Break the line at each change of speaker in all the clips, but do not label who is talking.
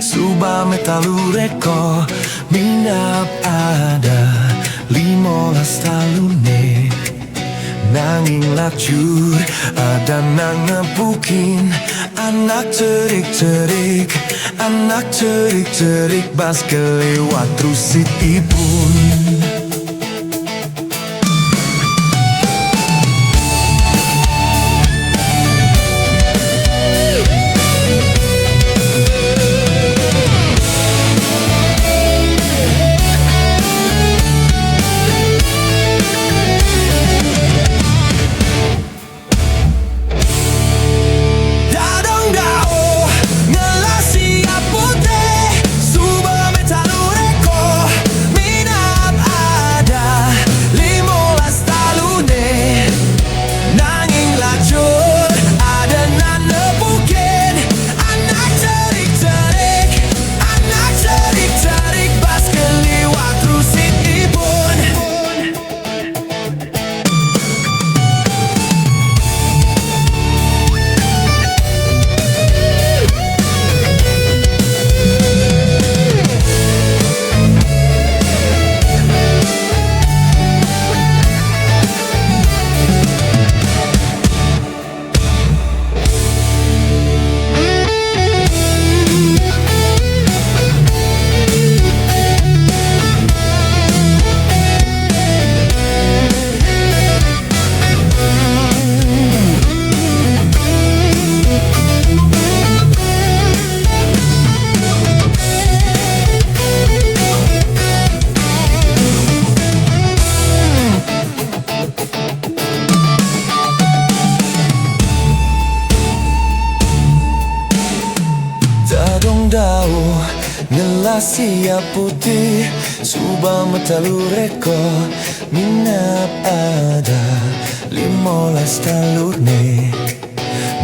Subah metalureko minap ada 15 talune. Nanging lacur ada nang ngepukin. Anak cerik-cerik, anak cerik-cerik bas kelewat rusitipun. Dau ngelas siap putih subah metalureko minap ada 15 talune.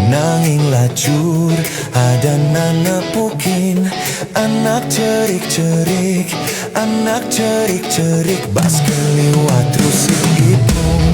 Nanging lacur ada nanepukin. Anak cerik-cerik, anak cerik-cerik bas kelewat rusitipun.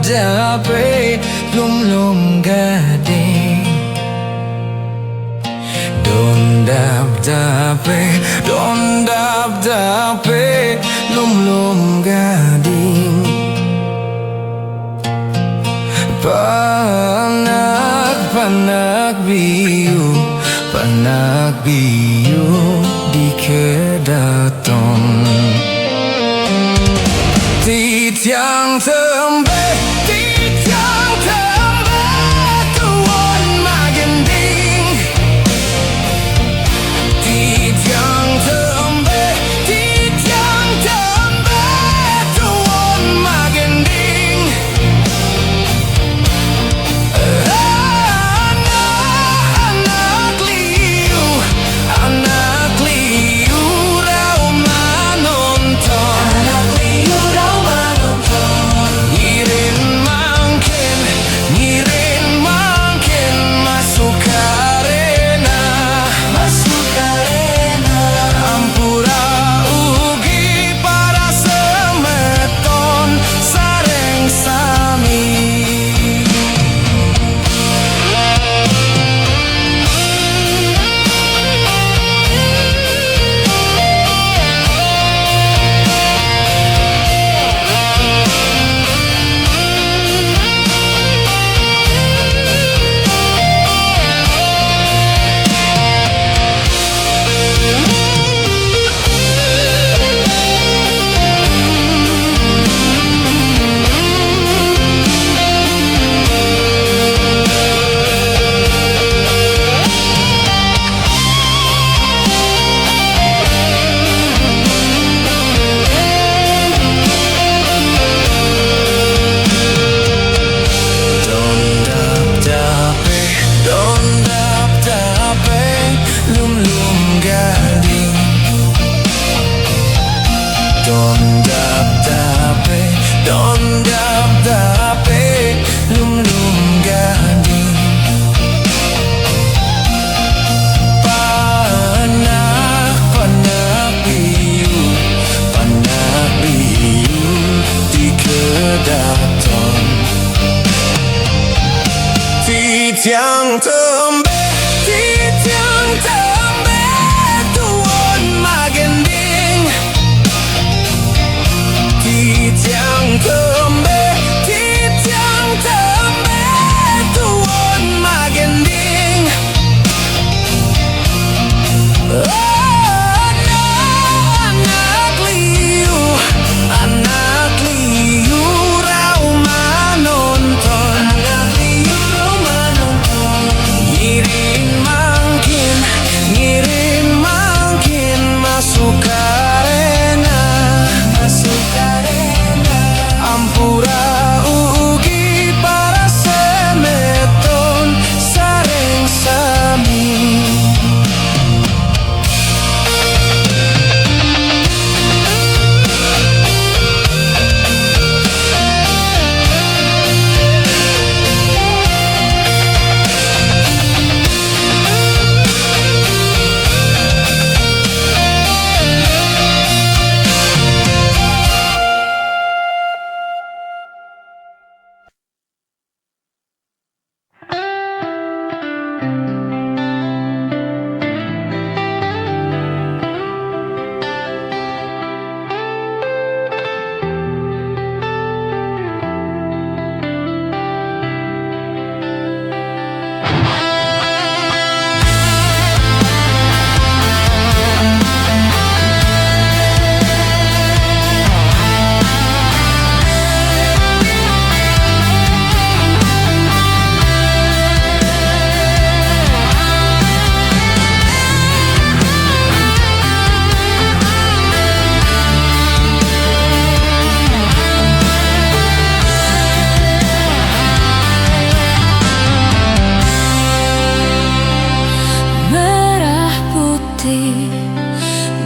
Dape lum-lum gading Dondap-dape lum-lum gading Panak biu di kedaton Titiang tembe tuan magending Titiang tembe tuan magending Anak liu rau manonton tembe Titiang tembe tuon magending Titiang tembe tuon magending Anak liu rau manonton Ngiring mangkin masuk arena Ampura ugi para semeton sareng sami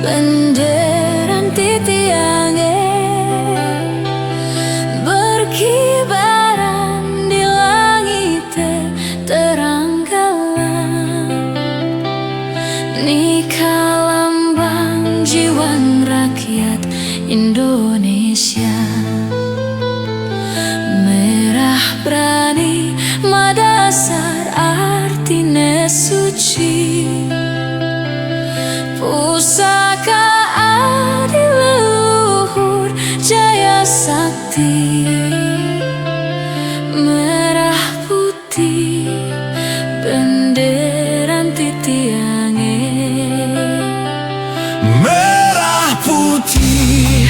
Benderan titiange berkibaran di langit terang galang Nikah lambang jiwan rakyat Indonesia Merah berani madasar artinya suci Pusaka adi leluhur jaya sakti Merah putih benderan titiange
Merah putih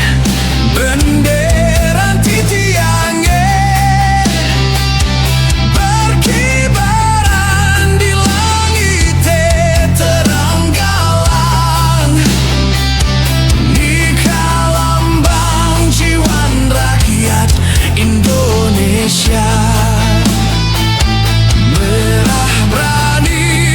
benderan titiange berkibaran di langit terang galang Nikah lambang jiwan rakyat Indonesia Merah berani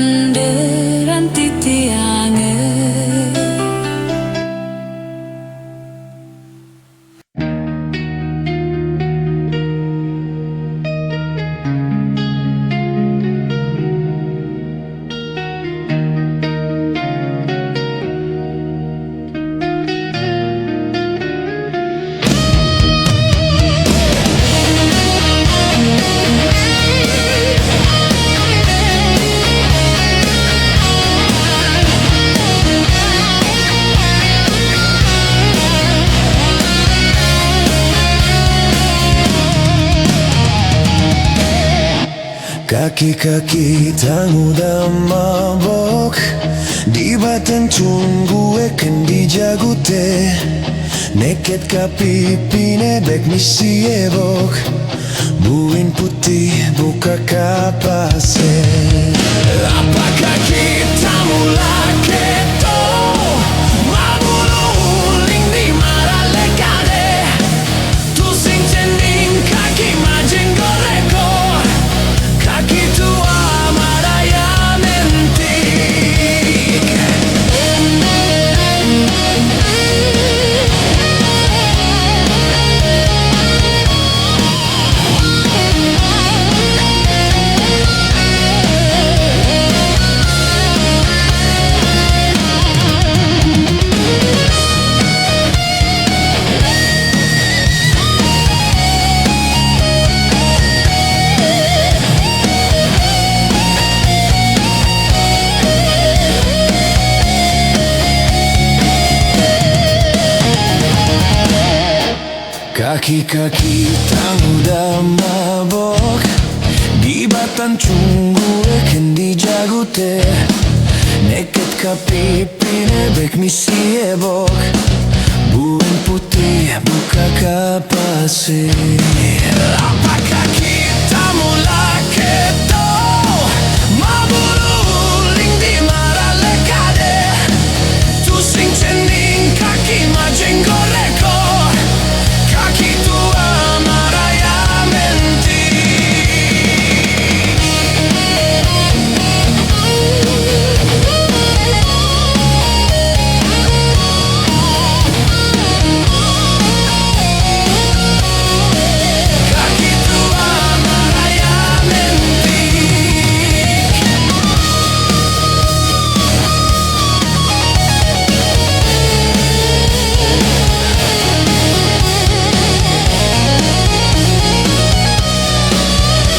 Manderan titiange.
Kaki-kaki tak mudah mabok Di batan gue kendi jagute Neket kapi pine bek misi ebok Buin putih buka kapase Apakah kita mulai keto Mabulu uling di maralekade Tusing cening kaki majeng goreko Kaki tua maraya mentik Kaki-kaki tak mudah mabok Di batan gue kendi jagute Neket kapi pine bek misi ebok Buin putih buka kapase Apakah kita mulai keto Mabulu uling di maralekade Tusing cening kaki majeng goreko Kaki tua maraya mentik Kaki tua maraya mentik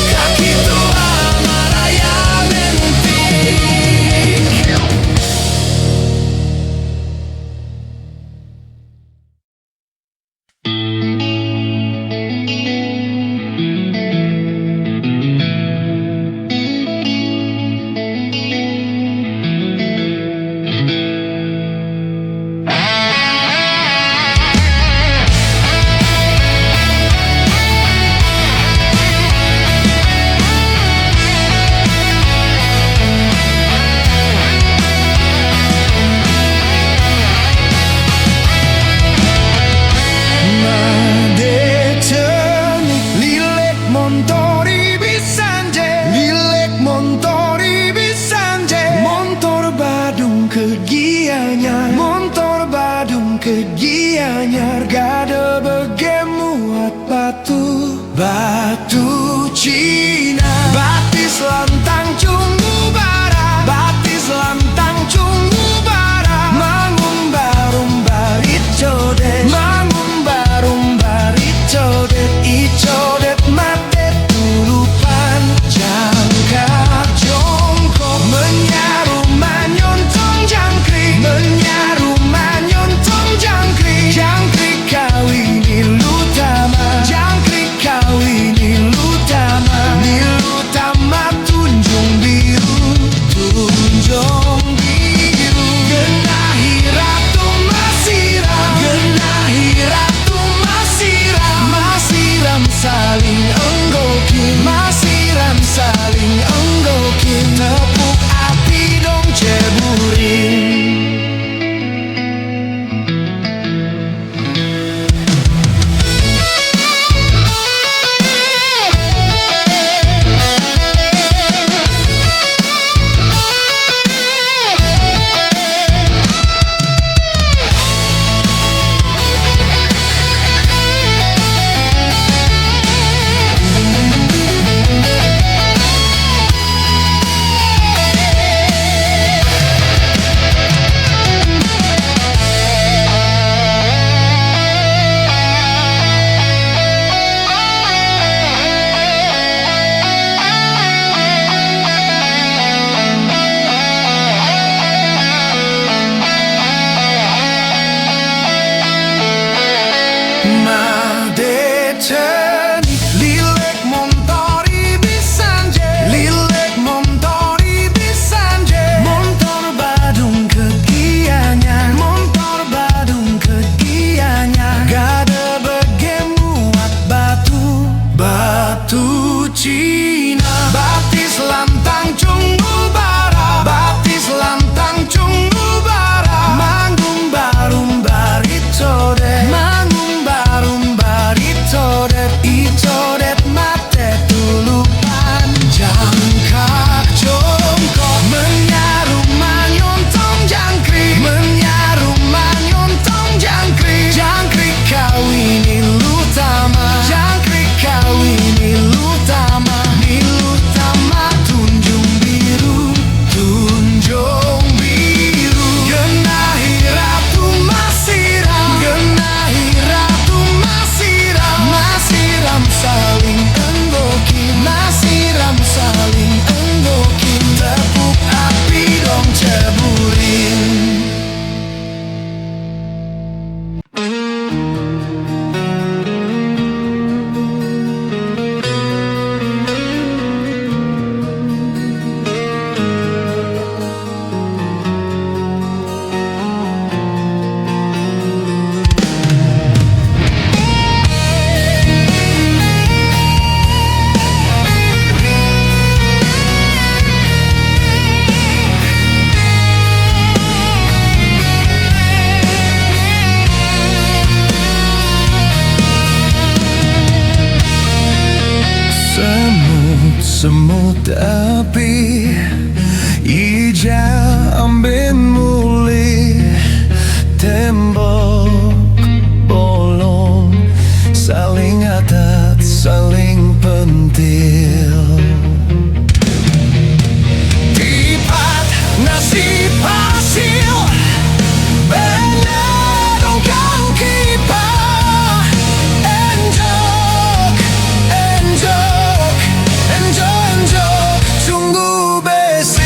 Kaki tua maraya mentik Kegianya gada begemuat batu Cina batis lantang cungu bara batis lantang cungu bara mangun barum barit codet mangun barum barit codet icodet mate tulupan jangkar jongkok menyaru manyontong jangkrik menyaru manyontong jangkrik jangkrik kawin ilutama jangkrik kawin ilutama ilutama tunjung biru tunjung biru genahi ratu masiram genahi ratu masiram masiram saling enggokin masiram saling enggokin tepuk api dong ceburin batu Cina. Batis lantang cungu bara, batis lantang cungu bara. Manggung barum baritode, manggung barum baritode. Itodet mate tulu panjang kak jongkok. Menyarum manyontong jangkrik, menyarum manyontong jangkrik. Jangkrik kawini lutama, jangkrik kawini lutama. Nilutama tunjung biru, tunjung biru. Genahi ratu masiram, genahi ratu masiram. Masiram saling enggokin, masiram saling enggokin. Tepuk api dong ceburin. Semut api ija ambin muli. Tembok bolong saling atat saling pentil. Tipat nasib hasil benar dongkang kipas. Enjok, enjok, enjok, enjok, sungguh besil.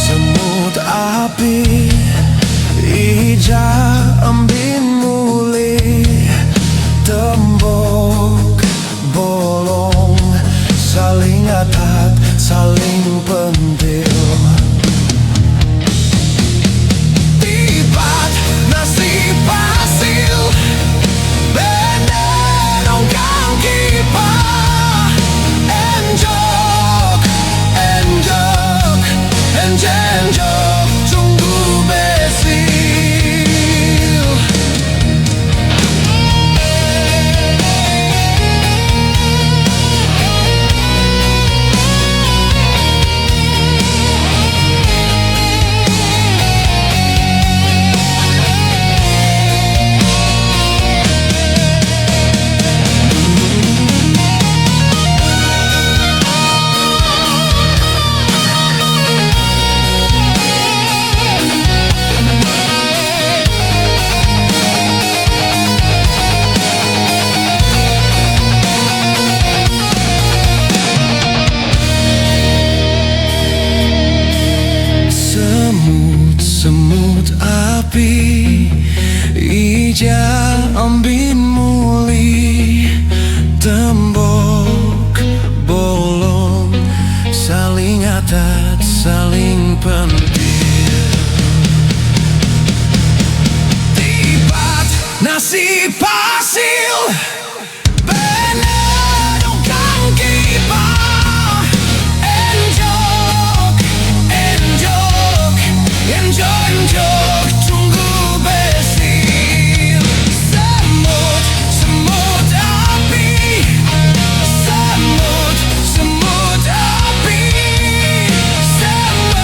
Semut api ija ambin muli. Tembok bolong saling atat saling pentil. Tibat nasib hasil benar dongkang kipas. Enjok, enjok, enjok, sungguh besil. Semut api ija ambin muli. Tembok bolong saling atat saling pentil. Tibat nasib hasil benar dongkang kipas. Enjok, enjok, enjok, enjok, sungguh besil. Semut, semut api, semut, semut api, semut.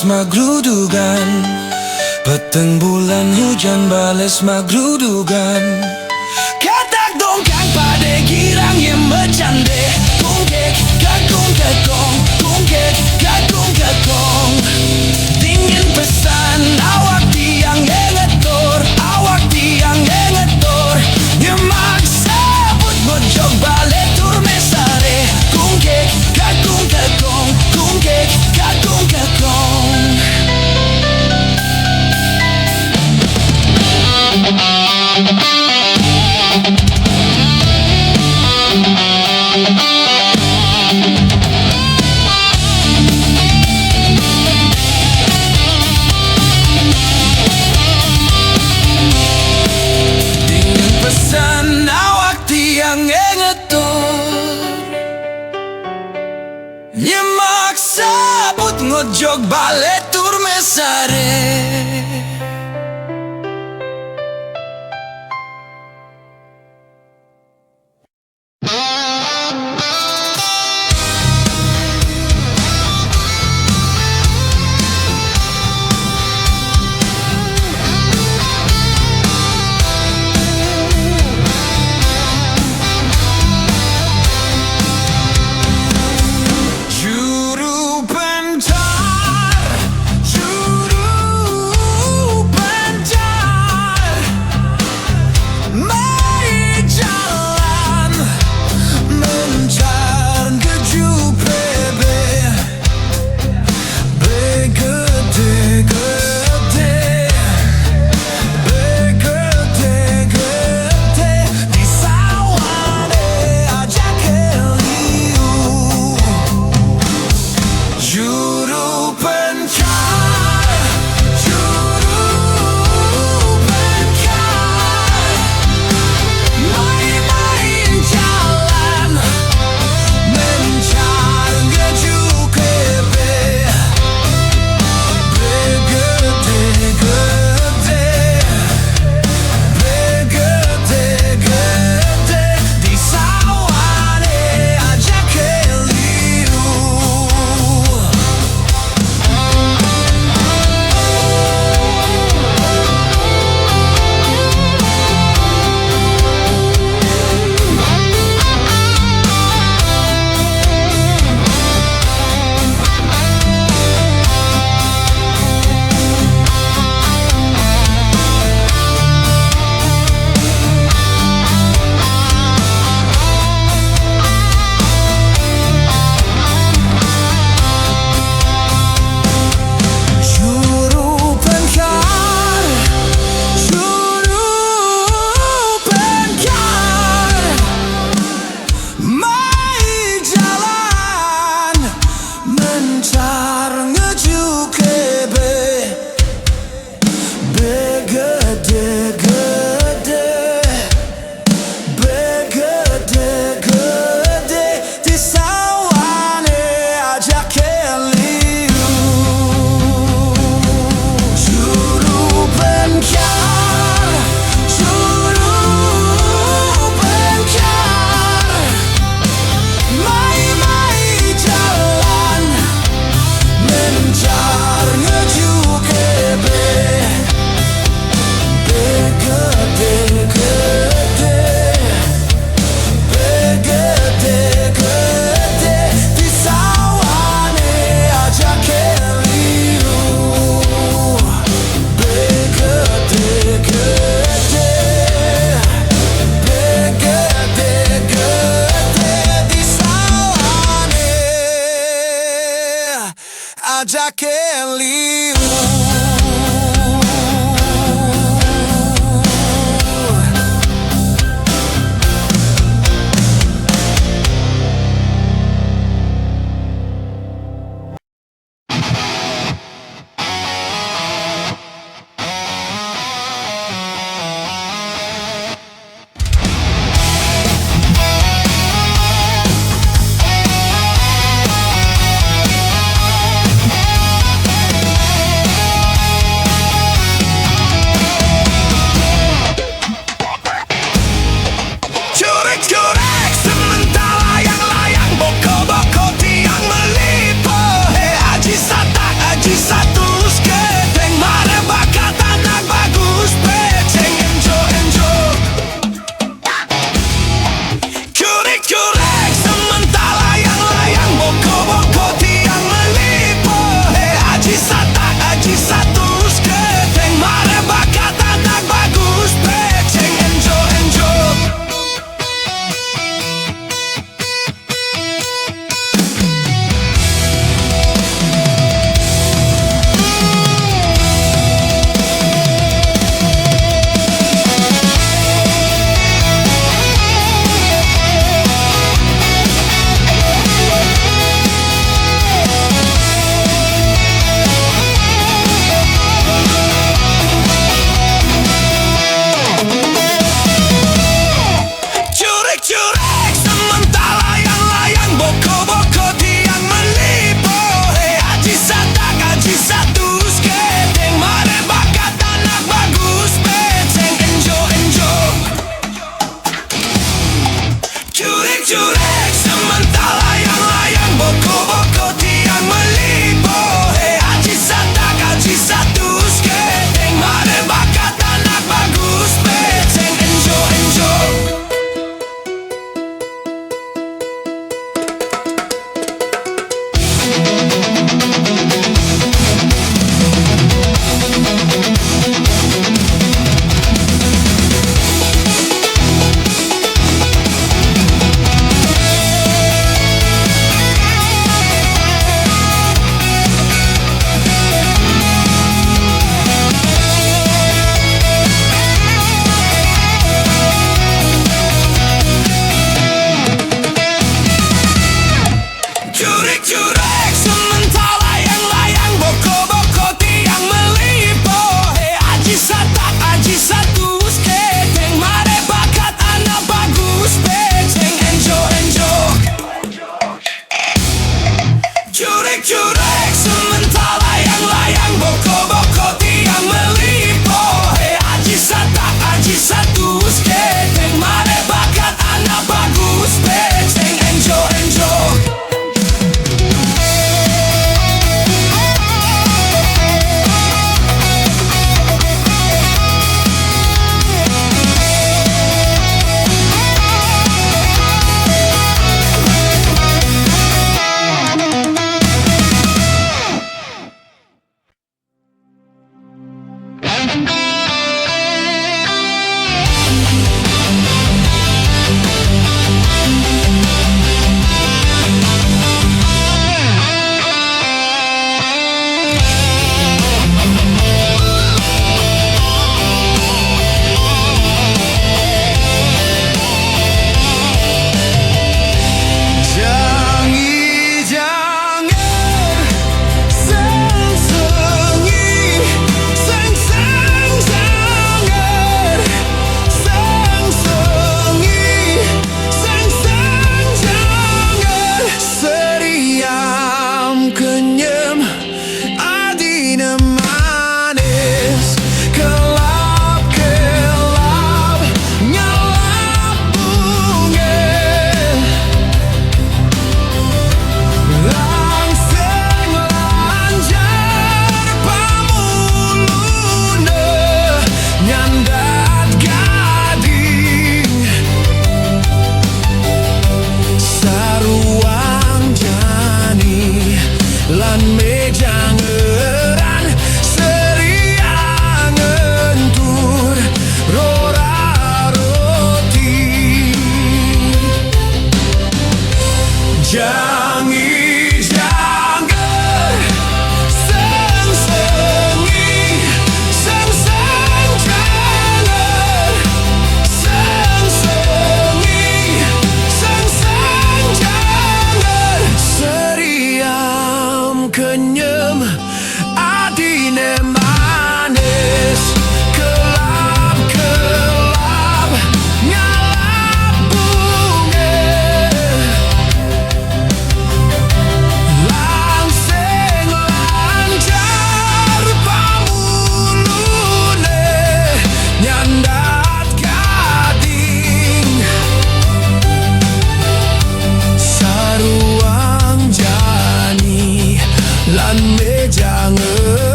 bales magrudugan, peteng bulan hujan bales magrudugan. Katak dongkang pada girang yang bercande, kungkek kakung kakong, kungkek kakung kakong. Dingin pesan awak tiang ngetor, awak tiang ngetor. Nyemaksa but ngojok balik tur mesare, kungkek kakung kakong, kungkek kakung kakong. Dingin pesan awak tiang ngetor, nyemaksa but ngojok balik tur mesare. Juru pencar, juru pencar, mari jalan mencar keju bebe, begede-gede, begede-gede di sawane ajak keliu. Juru pencar, juru pencar, main-main jalan mencar keju kebe, begede-gede, begede-gede di sawane ajak keliu. Juru pencar, juru pencar, mai jalan mencar ngeju kebe, begede-gede, begede-gede di sawane ajak keliu. Juru pencar, juru pencar, mai-mai jalan mencar ngeju kebe, begede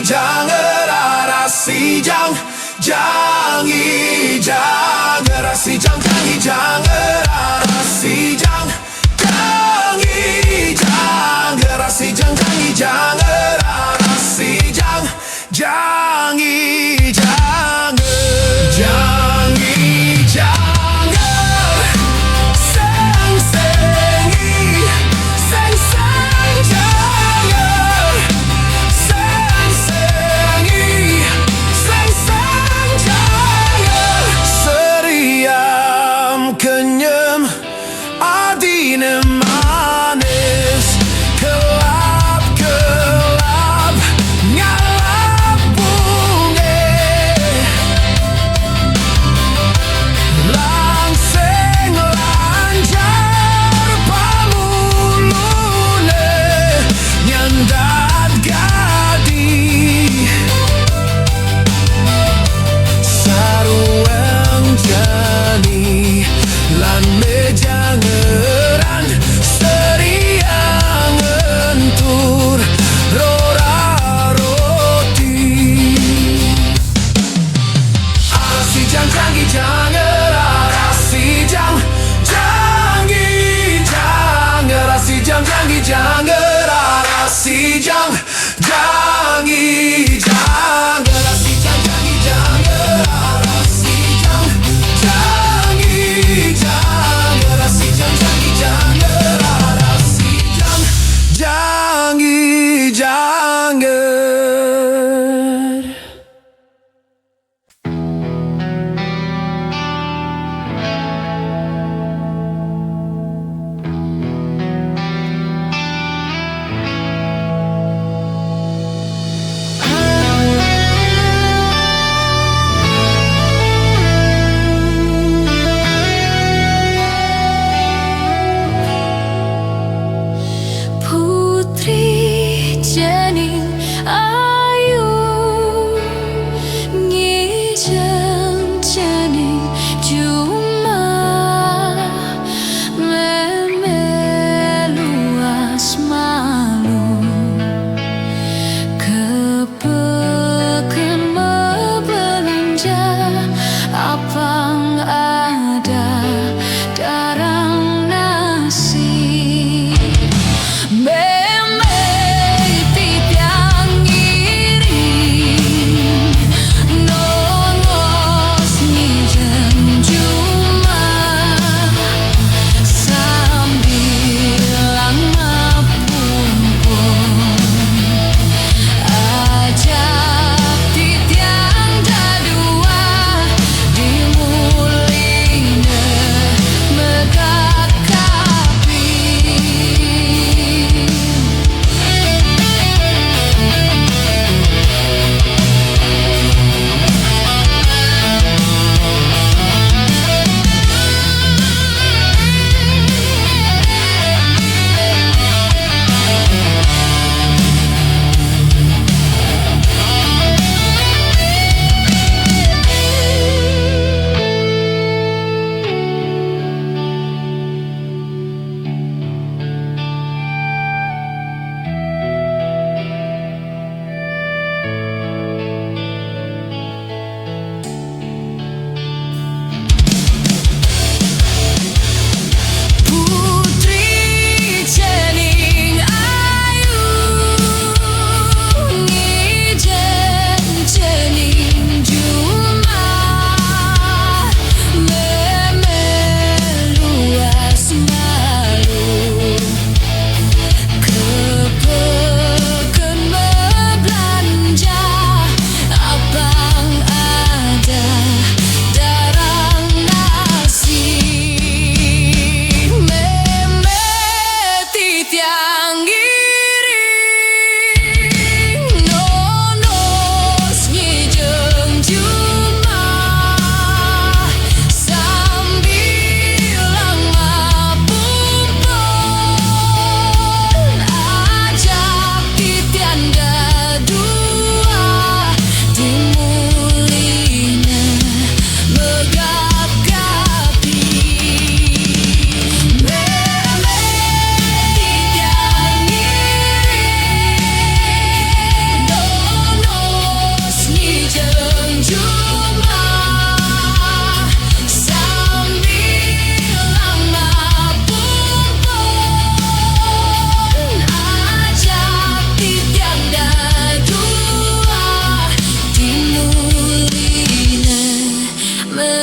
장을 알아 시장 장이 장을 시장 장이 장을 알아 시장 장이 장을 시장 장이 장을 알아 시장 장이 장을 장이 장을 쌩쌩이 쌩쌩장을 쌩쌩이 쌩쌩장을 Seriam kenyam adine manis gelap-gelap ngalap bunge langsing lancar pamulune nyandat gadi saruang jani lan mejangeran seriang entur rora roti arasijang jangi janger arasijang jangi janger arasijang jangi janger arasijang jangi janger arasijang jangi janger arasijang jangi janger arasijang jangi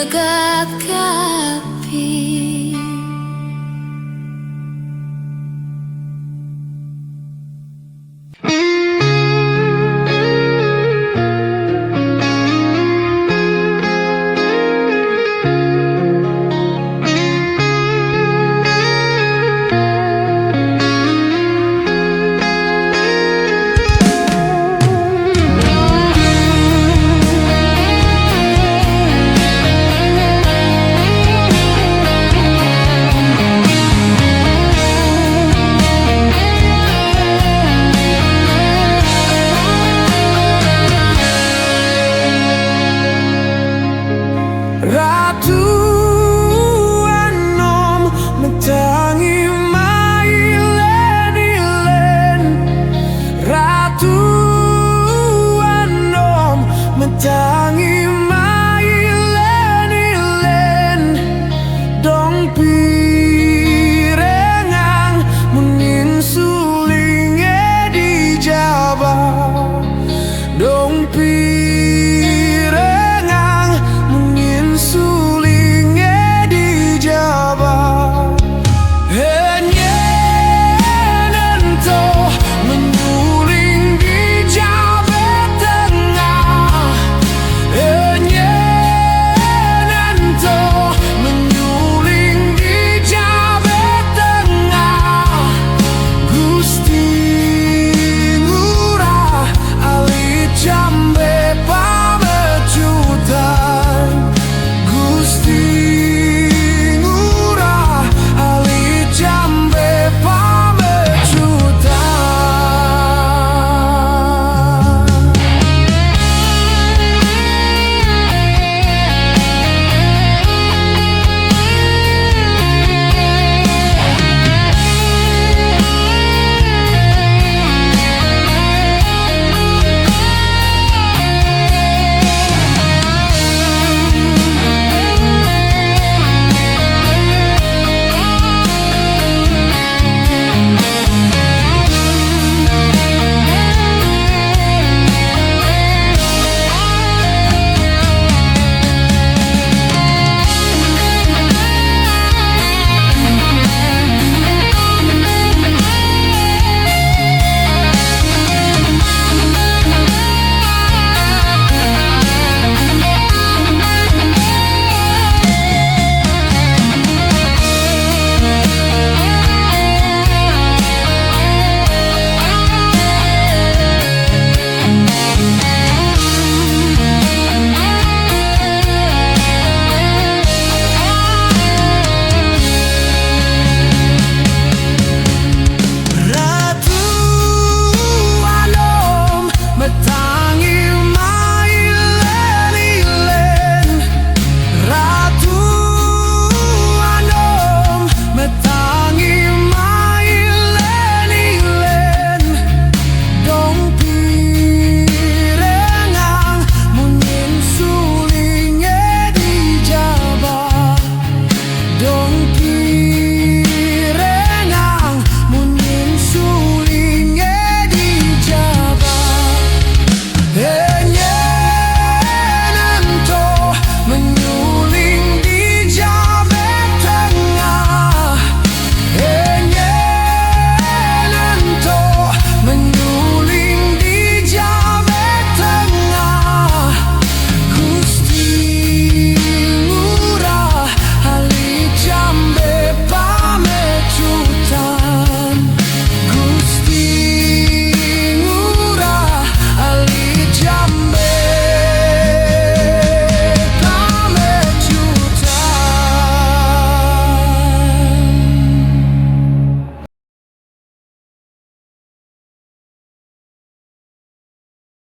jaga